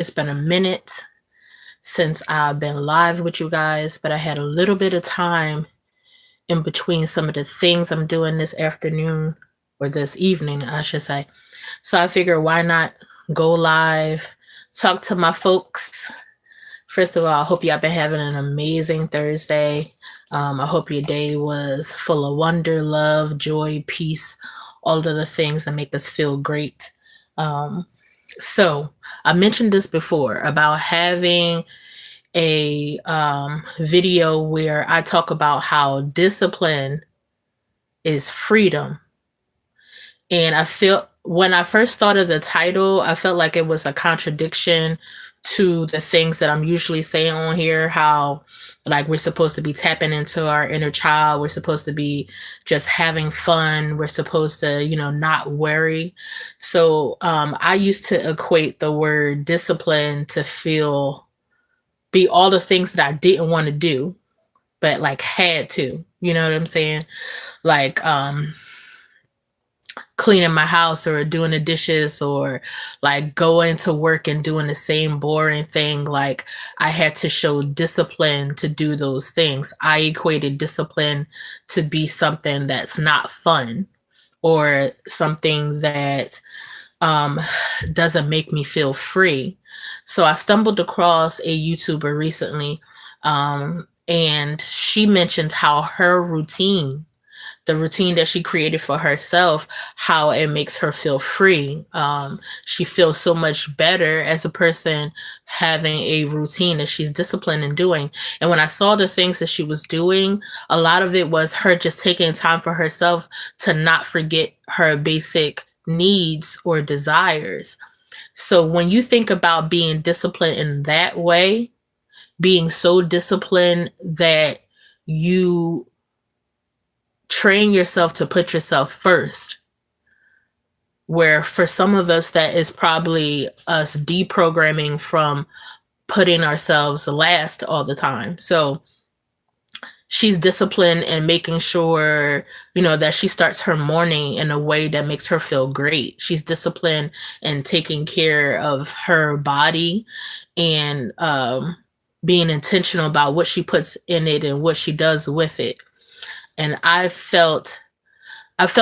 It's been a minute since I've been live with you guys, but I had a little bit of time in between some of the things I'm doing this afternoon or this evening, I should say. So I figured why not go live, talk to my folks. First of all, I hope y'all been having an amazing Thursday. I hope your day was full of wonder, love, joy, peace, all of the things that make us feel great. Um, so I mentioned this before about having a video where I talk about how discipline is freedom. And I feel when I first thought of the title, I felt like it was a contradiction to the things that I'm usually saying on here, how like we're supposed to be tapping into our inner child, we're supposed to be just having fun, we're supposed to, not worry. So I used to equate the word discipline to be all the things that I didn't want to do, but like had to, you know what I'm saying? Like cleaning my house or doing the dishes or like going to work and doing the same boring thing. Like I had to show discipline to do those things. I equated discipline to be something that's not fun or something that um, doesn't make me feel free. So I stumbled across a YouTuber recently, and she mentioned how the routine that she created for herself, how it makes her feel free. She feels so much better as a person having a routine that she's disciplined in doing. And when I saw the things that she was doing, a lot of it was her just taking time for herself to not forget her basic needs or desires. So when you think about being disciplined in that way, being so disciplined that you train yourself to put yourself first, where for some of us that is probably us deprogramming from putting ourselves last all the time. So she's disciplined and making sure, that she starts her morning in a way that makes her feel great. She's disciplined and taking care of her body and being intentional about what she puts in it and what she does with it. And I felt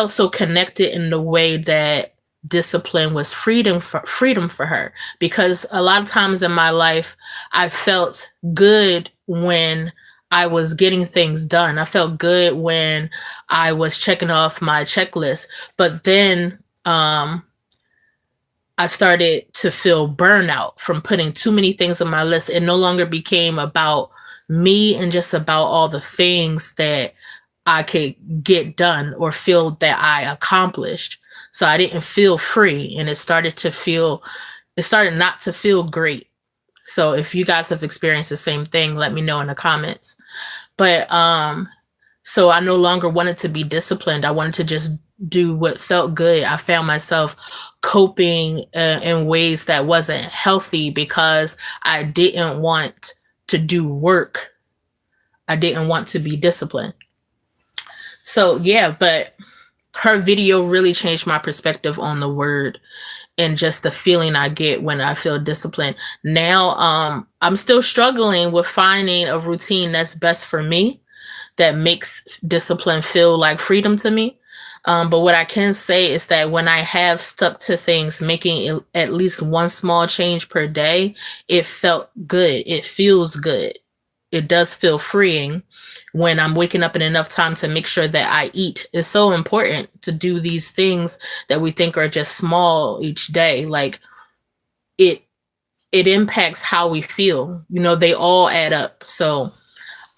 so connected in the way that discipline was freedom for her, because a lot of times in my life I felt good when I was getting things done. I felt good when I was checking off my checklist, but then I started to feel burnout from putting too many things on my list. It no longer became about me and just about all the things that I could get done or feel that I accomplished. So I didn't feel free, and it started not to feel great. So if you guys have experienced the same thing, let me know in the comments. But so I no longer wanted to be disciplined. I wanted to just do what felt good. I found myself coping in ways that wasn't healthy because I didn't want to do work. I didn't want to be disciplined. So yeah, but her video really changed my perspective on the word and just the feeling I get when I feel disciplined. Now, I'm still struggling with finding a routine that's best for me, that makes discipline feel like freedom to me. But what I can say is that when I have stuck to things, making at least one small change per day, it felt good. It feels good. It does feel freeing when I'm waking up in enough time to make sure that I eat. It's so important to do these things that we think are just small each day. Like it impacts how we feel. They all add up. So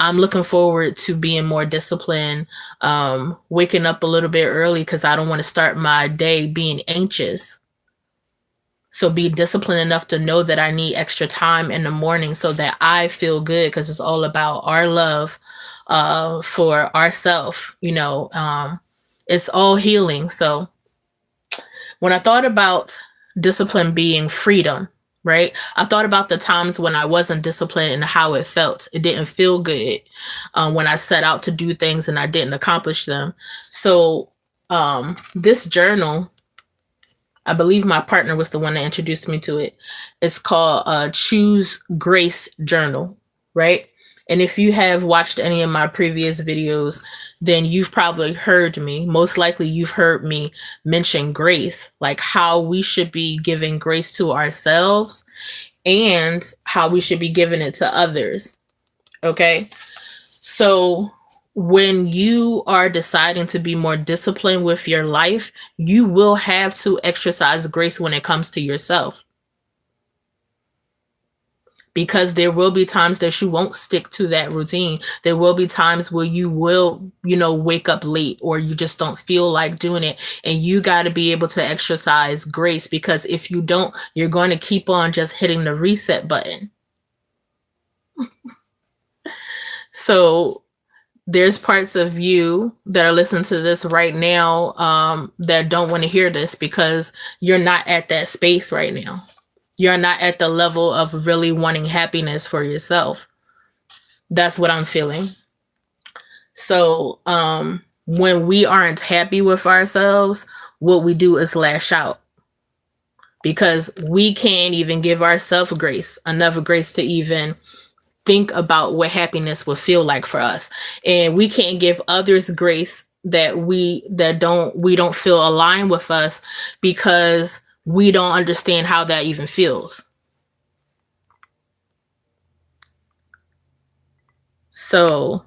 I'm looking forward to being more disciplined, waking up a little bit early because I don't want to start my day being anxious. So be disciplined enough to know that I need extra time in the morning so that I feel good, because it's all about our love for ourselves. It's all healing. So when I thought about discipline being freedom, right? I thought about the times when I wasn't disciplined and how it felt. It didn't feel good when I set out to do things and I didn't accomplish them. So this journal I believe my partner was the one that introduced me to it. It's called Choose Grace Journal, right? And if you have watched any of my previous videos, then you've probably heard me. Most likely, you've heard me mention grace, like how we should be giving grace to ourselves and how we should be giving it to others. Okay. So when you are deciding to be more disciplined with your life, you will have to exercise grace when it comes to yourself. Because there will be times that you won't stick to that routine. There will be times where you will, wake up late or you just don't feel like doing it. And you got to be able to exercise grace, because if you don't, you're going to keep on just hitting the reset button. So there's parts of you that are listening to this right now that don't want to hear this, because you're not at that space right now. You're not at the level of really wanting happiness for yourself. That's what I'm feeling. So when we aren't happy with ourselves, what we do is lash out, because we can't even give ourselves grace, enough grace to even think about what happiness would feel like for us. And we can't give others grace that we don't feel aligned with us, because we don't understand how that even feels. So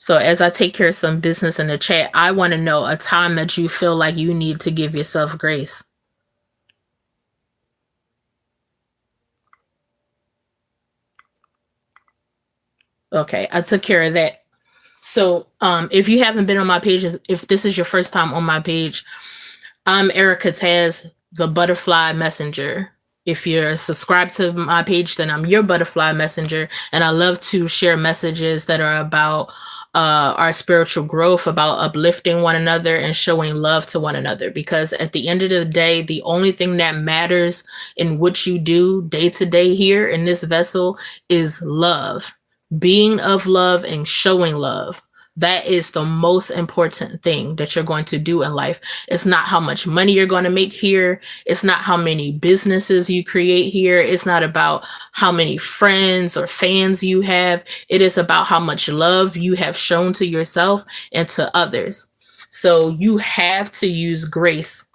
as I take care of some business in the chat, I want to know a time that you feel like you need to give yourself grace. Okay, I took care of that. So if you haven't been on my page, if this is your first time on my page, I'm Erica Taz, the Butterfly Messenger. If you're subscribed to my page, then I'm your Butterfly Messenger. And I love to share messages that are about our spiritual growth, about uplifting one another and showing love to one another. Because at the end of the day, the only thing that matters in what you do day to day here in this vessel is love. Being of love and showing love. That is the most important thing that you're going to do in life. It's not how much money you're going to make here. It's not how many businesses you create here. It's not about how many friends or fans you have. It is about how much love you have shown to yourself and to others. So you have to use grace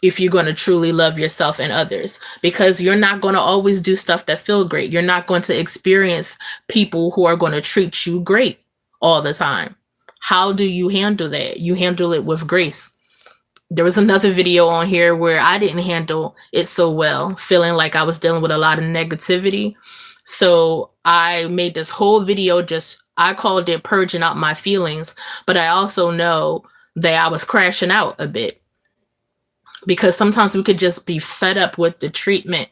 if you're going to truly love yourself and others, because you're not going to always do stuff that feel great. You're not going to experience people who are going to treat you great all the time. How do you handle that? You handle it with grace. There was another video on here where I didn't handle it so well, feeling like I was dealing with a lot of negativity. So I made this whole video, I called it purging out my feelings, but I also know that I was crashing out a bit, because sometimes we could just be fed up with the treatment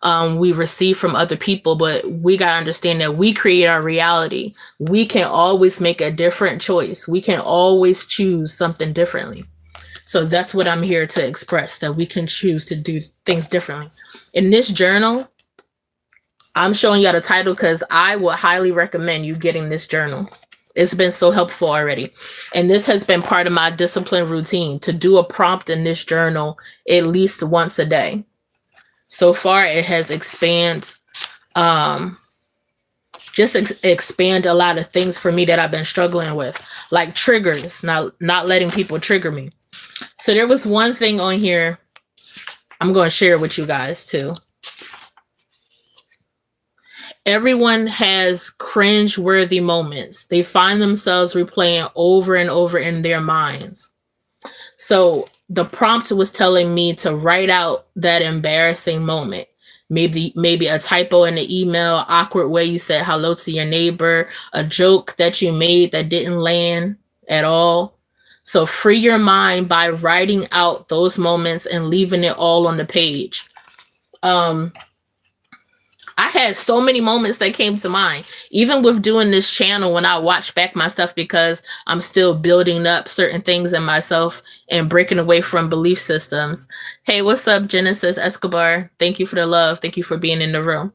we receive from other people. But we got to understand that we create our reality. We can always make a different choice. We can always choose something differently. So that's what I'm here to express, that we can choose to do things differently. In this journal, I'm showing you the title because I would highly recommend you getting this journal. It's been so helpful already. And this has been part of my discipline routine, to do a prompt in this journal at least once a day. So far, it has expand a lot of things for me that I've been struggling with, like triggers, not letting people trigger me. So there was one thing on here I'm going to share with you guys too. Everyone has cringe-worthy moments. They find themselves replaying over and over in their minds. So the prompt was telling me to write out that embarrassing moment. Maybe a typo in the email, awkward way you said hello to your neighbor, a joke that you made that didn't land at all. So free your mind by writing out those moments and leaving it all on the page. I had so many moments that came to mind, even with doing this channel, when I watch back my stuff, because I'm still building up certain things in myself and breaking away from belief systems. Hey, what's up, Genesis Escobar? Thank you for the love. Thank you for being in the room.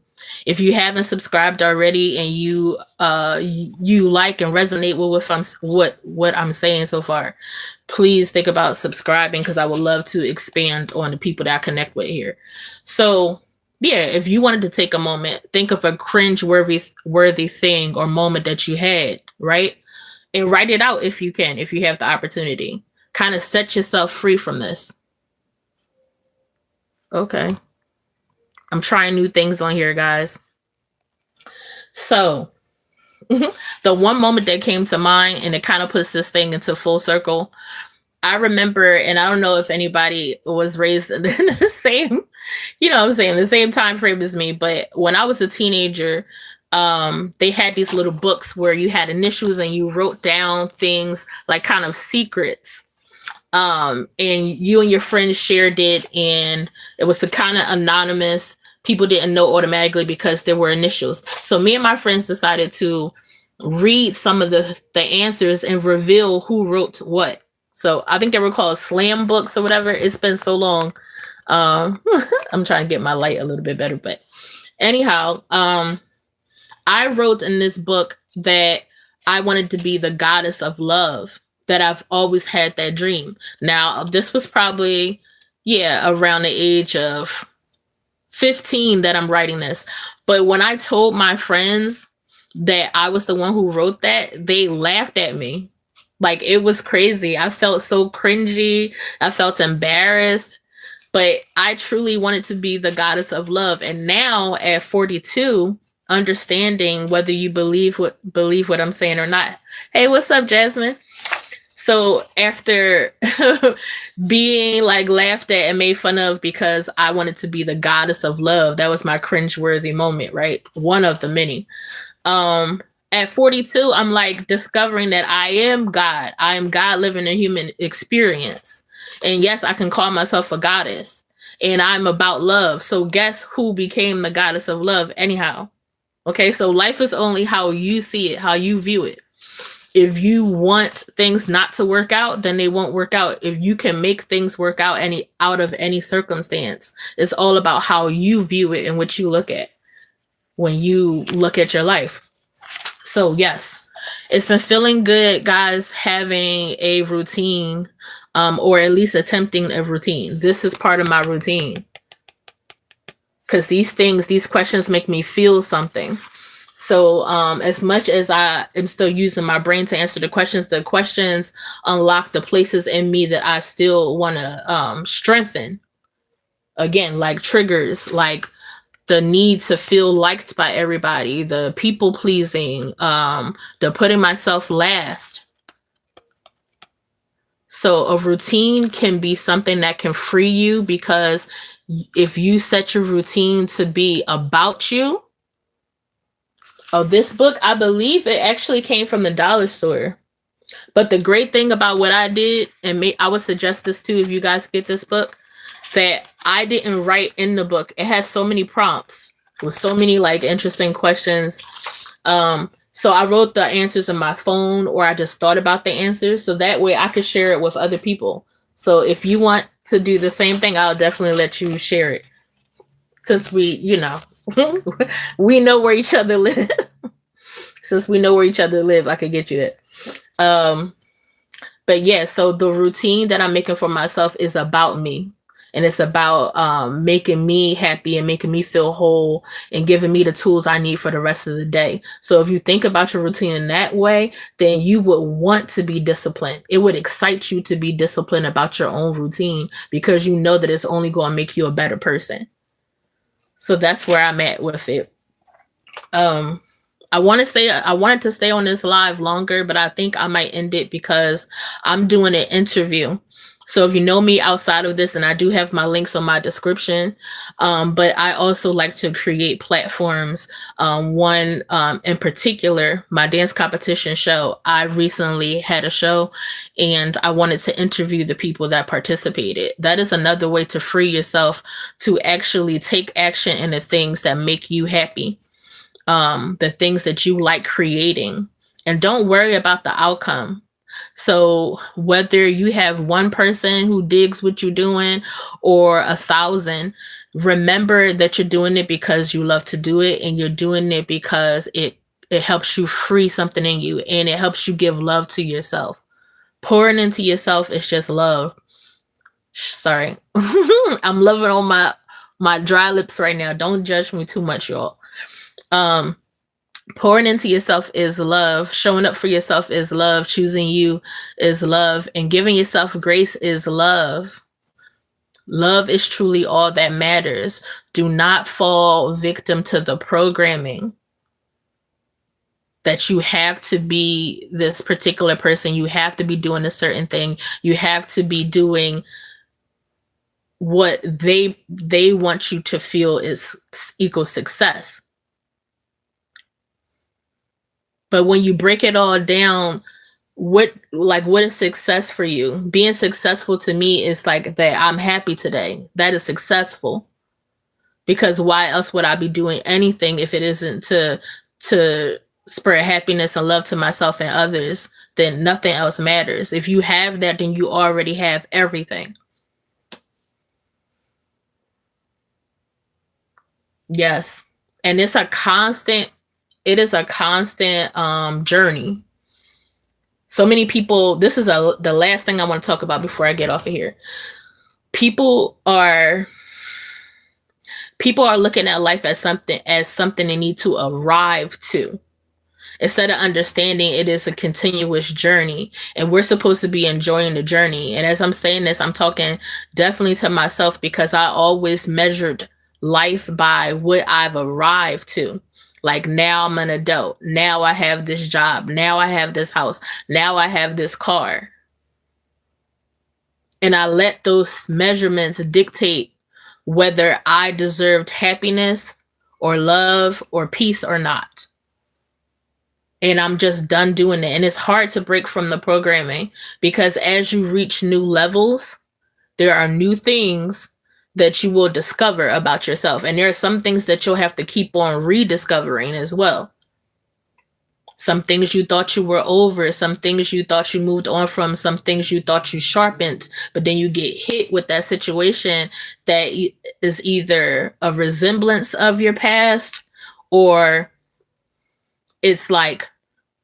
If you haven't subscribed already and you like and resonate with what I'm saying so far, please think about subscribing, because I would love to expand on the people that I connect with here. So yeah, if you wanted to take a moment, think of a cringe worthy thing or moment that you had, right? And write it out if you can, if you have the opportunity. Kind of set yourself free from this. Okay. I'm trying new things on here, guys. So, the one moment that came to mind, and it kind of puts this thing into full circle. I remember, and I don't know if anybody was raised in the same, you know what I'm saying, the same time frame as me, but when I was a teenager, they had these little books where you had initials and you wrote down things like kind of secrets. And you and your friends shared it, and it was the kind of anonymous. People didn't know automatically because there were initials. So me and my friends decided to read some of the answers and reveal who wrote what. So I think they were called slam books or whatever. It's been so long. I'm trying to get my light a little bit better, but anyhow, I wrote in this book that I wanted to be the goddess of love, that I've always had that dream. Now, this was probably, around the age of 15 that I'm writing this. But when I told my friends that I was the one who wrote that, they laughed at me. Like, it was crazy. I felt so cringy. I felt embarrassed. But I truly wanted to be the goddess of love. And now at 42, understanding whether you believe what I'm saying or not. Hey, what's up, Jasmine? So after being like laughed at and made fun of because I wanted to be the goddess of love, that was my cringeworthy moment, right? One of the many. At 42, I'm like discovering that I am God. I am God living a human experience. And yes, I can call myself a goddess, and I'm about love. So guess who became the goddess of love anyhow? Okay, so life is only how you see it, how you view it. If you want things not to work out, then they won't work out. If you can make things work out out of any circumstance, it's all about how you view it and what you look at when you look at your life. So yes, it's been feeling good, guys, having a routine, or at least attempting a routine. This is part of my routine, because these questions make me feel something. So as much as I am still using my brain to answer the questions unlock the places in me that I still want to strengthen. Again, like triggers, like the need to feel liked by everybody, the people pleasing, the putting myself last. So a routine can be something that can free you, because if you set your routine to be about you. Oh, this book, I believe it actually came from the dollar store. But the great thing about what I did, and I would suggest this too if you guys get this book, that I didn't write in the book. It has so many prompts with so many like interesting questions. So I wrote the answers in my phone, or I just thought about the answers, so that way I could share it with other people. So if you want to do the same thing, I'll definitely let you share it. Since we know where each other live. Since we know where each other live, I could get you that. But yeah, so the routine that I'm making for myself is about me. And it's about making me happy and making me feel whole and giving me the tools I need for the rest of the day. So if you think about your routine in that way, then you would want to be disciplined. It would excite you to be disciplined about your own routine, because you know that it's only going to make you a better person. So that's where I'm at with it. I wanted to stay on this live longer, but I think I might end it because I'm doing an interview. So if you know me outside of this, and I do have my links on my description, but I also like to create platforms. One in particular, my dance competition show. I recently had a show, and I wanted to interview the people that participated. That is another way to free yourself to actually take action in the things that make you happy, the things that you like creating, and don't worry about the outcome. So whether you have one person who digs what you're doing or 1,000, remember that you're doing it because you love to do it, and you're doing it because it helps you free something in you, and it helps you give love to yourself. Pouring into yourself is just love. Sorry. I'm loving on my dry lips right now. Don't judge me too much, y'all. Um Pouring into yourself is love. Showing up for yourself is love. Choosing you is love. And giving yourself grace is love. Love is truly all that matters. Do not fall victim to the programming that you have to be this particular person. You have to be doing a certain thing. You have to be doing what they want you to feel is equal success. But when you break it all down, what is success for you? Being successful to me is like that I'm happy today. That is successful. Because why else would I be doing anything if it isn't to spread happiness and love to myself and others? Then nothing else matters. If you have that, then you already have everything. Yes. And it is a constant journey. So many people, this is the last thing I want to talk about before I get off of here. People are looking at life as something they need to arrive to, instead of understanding it is a continuous journey, and we're supposed to be enjoying the journey. And as I'm saying this, I'm talking definitely to myself, because I always measured life by what I've arrived to. Like, now I'm an adult. Now I have this job. Now I have this house. Now I have this car. And I let those measurements dictate whether I deserved happiness or love or peace or not. And I'm just done doing it. And it's hard to break from the programming, because as you reach new levels, there are new things that you will discover about yourself. And there are some things that you'll have to keep on rediscovering as well. Some things you thought you were over, some things you thought you moved on from, some things you thought you sharpened, but then you get hit with that situation that is either a resemblance of your past, or it's like,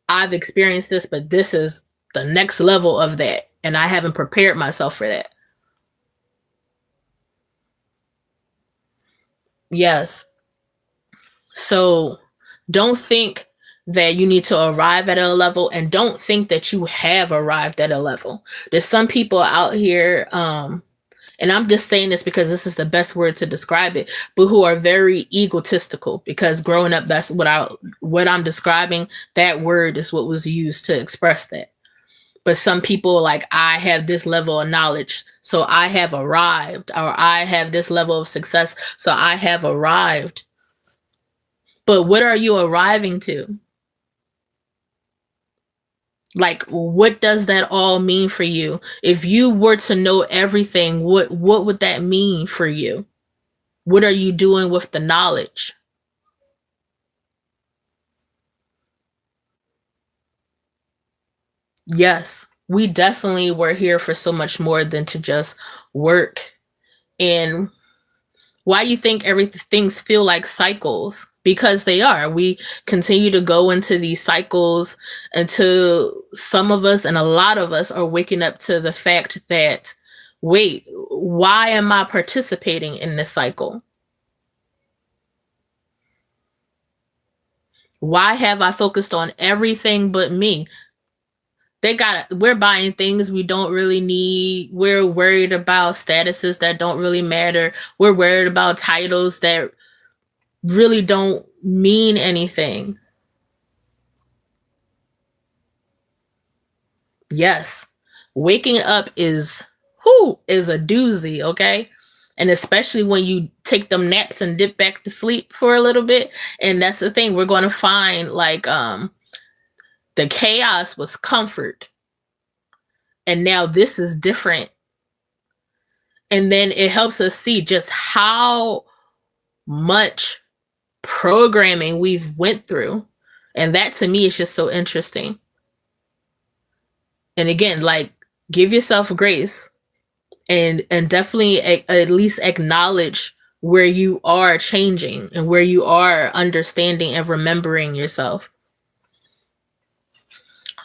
I've experienced this, but this is the next level of that, and I haven't prepared myself for that. Yes. So don't think that you need to arrive at a level, and don't think that you have arrived at a level. There's some people out here, and I'm just saying this because this is the best word to describe it, but who are very egotistical, because growing up, that's what I'm describing. That word is what was used to express that. But some people, like, I have this level of knowledge, so I have arrived, or I have this level of success, so I have arrived. But what are you arriving to? Like, what does that all mean for you? If you were to know everything, what would that mean for you? What are you doing with the knowledge? Yes, we definitely were here for so much more than to just work. And why you think everything's feel like cycles? Because they are. We continue to go into these cycles until some of us, and a lot of us, are waking up to the fact that, wait, why am I participating in this cycle? Why have I focused on everything but me? We're buying things we don't really need. We're worried about statuses that don't really matter. We're worried about titles that really don't mean anything. Yes. Waking up is a doozy, okay? And especially when you take them naps and dip back to sleep for a little bit. And that's the thing, we're going to find, like, the chaos was comfort. And now this is different. And then it helps us see just how much programming we've went through. And that, to me, is just so interesting. And again, like, give yourself grace, and definitely at least acknowledge where you are changing and where you are understanding and remembering yourself.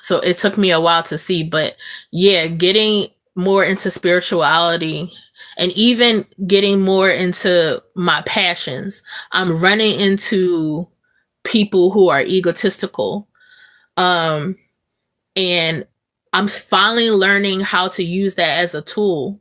So it took me a while to see, but yeah, getting more into spirituality and even getting more into my passions. I'm running into people who are egotistical. Um, and I'm finally learning how to use that as a tool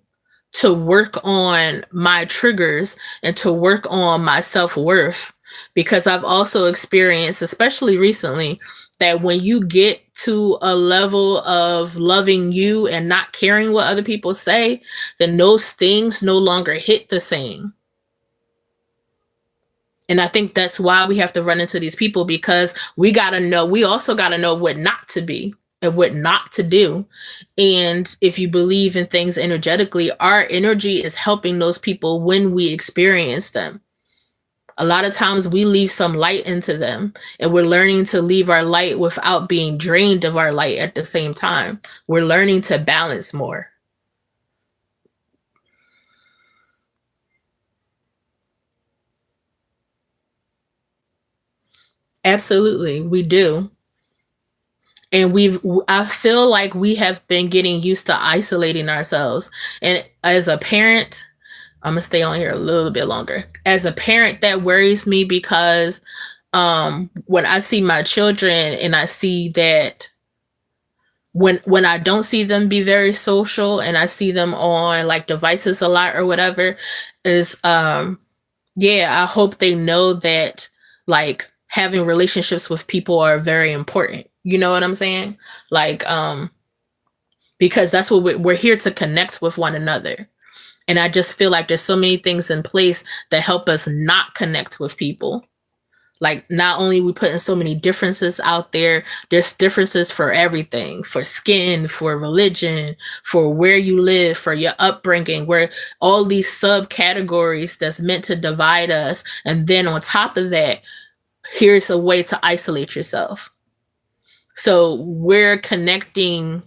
to work on my triggers and to work on my self-worth, because I've also experienced, especially recently, that when you get to a level of loving you and not caring what other people say, then those things no longer hit the same. And I think that's why we have to run into these people, because we also got to know what not to be and what not to do. And if you believe in things energetically, our energy is helping those people when we experience them. A lot of times we leave some light into them, and we're learning to leave our light without being drained of our light at the same time. We're learning to balance more. Absolutely, we do. And I feel like we have been getting used to isolating ourselves. And as a parent, I'm gonna stay on here a little bit longer. As a parent, that worries me, because when I see my children and I see that when I don't see them be very social and I see them on like devices a lot or whatever, is yeah, I hope they know that like having relationships with people are very important. You know what I'm saying? Like because that's what we're here to connect with one another. And I just feel like there's so many things in place that help us not connect with people. Like, not only we putting so many differences out there, there's differences for everything, for skin, for religion, for where you live, for your upbringing, where all these subcategories that's meant to divide us. And then on top of that, here's a way to isolate yourself. So we're connecting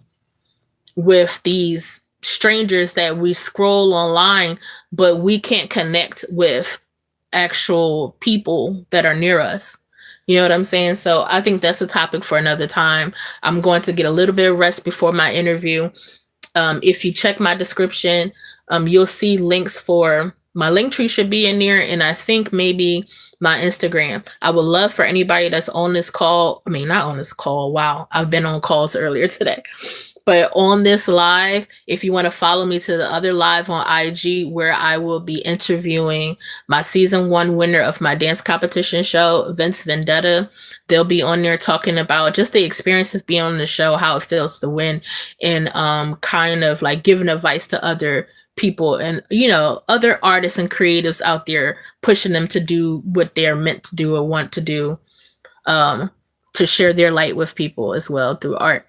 with these strangers that we scroll online, but we can't connect with actual people that are near us. You know what I'm saying? So I think that's a topic for another time. I'm going to get a little bit of rest before my interview. If you check my description, you'll see links for my link tree should be in there, and I think maybe my Instagram. I would love for anybody that's on this call. I mean, not on this call. Wow, I've been on calls earlier today. But on this live, if you want to follow me to the other live on IG, where I will be interviewing my season 1 winner of my dance competition show, Vince Vendetta. They'll be on there talking about just the experience of being on the show, how it feels to win, and kind of like giving advice to other people and, you know, other artists and creatives out there, pushing them to do what they're meant to do or want to do, to share their light with people as well through art.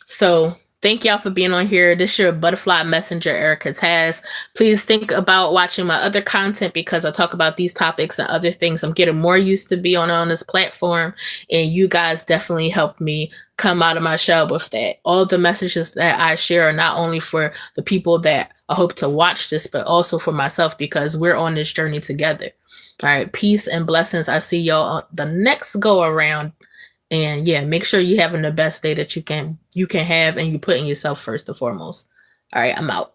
So thank y'all for being on here. This is your butterfly messenger, Erica Taz. Please think about watching my other content, because I talk about these topics and other things. I'm getting more used to be on this platform, and you guys definitely helped me come out of my shell with that. All the messages that I share are not only for the people that I hope to watch this, but also for myself, because we're on this journey together. All right, peace and blessings. I see y'all on the next go around. And yeah, make sure you're having the best day that you can have, and you putting yourself first and foremost. All right, I'm out.